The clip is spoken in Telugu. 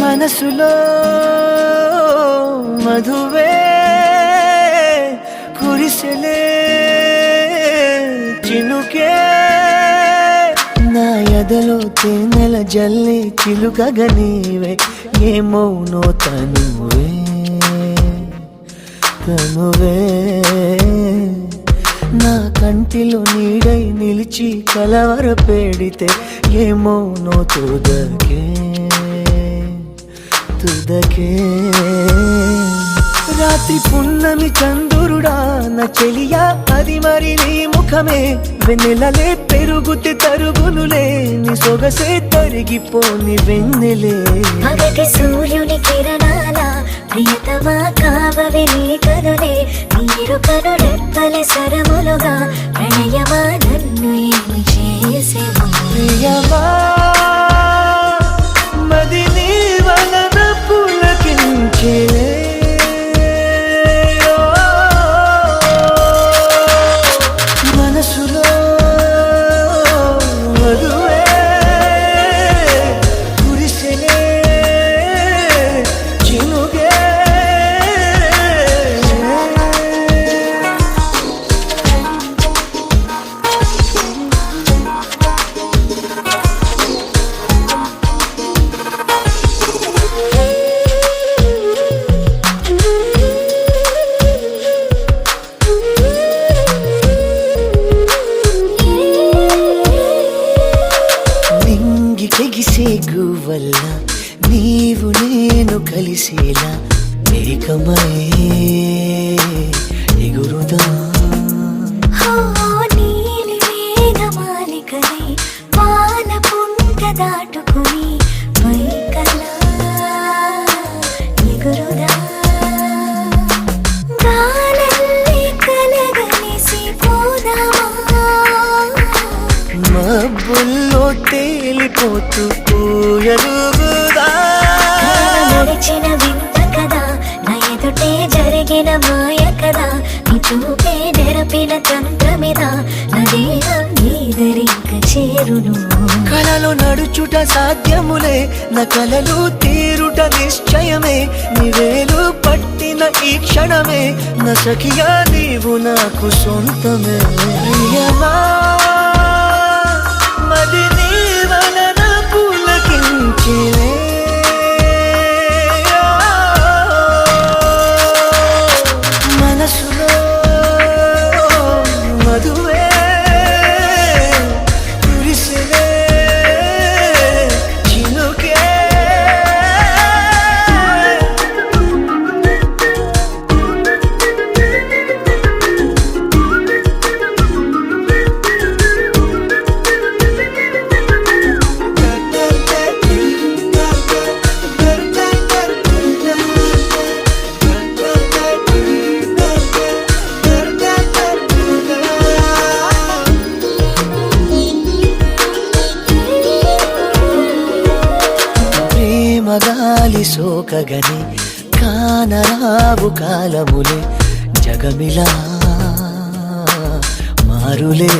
మనసులో మధువే కురిసెలే చినుకే నా ఎదలో తేనెల జల్లి చిలుకగా నీవే ఏమౌనో తనువే తనువే నా కంటిలో నీడై నిలిచి కలవర పెడితే ఏమౌనో తుదకే తుదకే రాత్రి పున్నమి చంద్రుడా నా చెలియా అది మరి నీ ముఖమే వెన్నెలలే పెరుగుతే తరుగునులే నీ సొగసే తరిగిపోని వెన్నెలే పగటి సూర్యుని కిరణాల ప్రియతమా కావవి నీ కనులే నీరు కను రెప్పలే సరములుగా ప్రణయమా నన్ను ఏమి చేసేవా ప్రియమా మది నీ వలన పులకించేలే మనసులో మధువే కురిసెలే చినుకే తెగిసే గువల్ల నీవు నేను కలిసేలా ఏకమై ఎగురుదా నీలి వేదమాలికలై పాల పుంట దాటుకుని పైకలా ఎగురుదా గాలల్లి కలగలిసి పోదామా మబ్బుల్లో తేలిపోతూ ఎలుగుదా నడిచిన వింత కదా నా ఎదుటే జరిగిన మాయ కదా నీ చూపే నెరపిన తంత్రమిదా నా దేహం నీదరింక చేరును కలలో నడుచుట సాధ్యములే నా కలలు తీరుట నిశ్చయమే నివేలు పట్టిన ఈ క్షణమే నా సఖియా నీవు నాకు సొంతమే ప్రియమా మది నీ వలన పులకించేలే మనసులో మధువే కురిసెలే చినుకే మగాలి సోకగని కానరావు కాలములే జగమిలా మారులే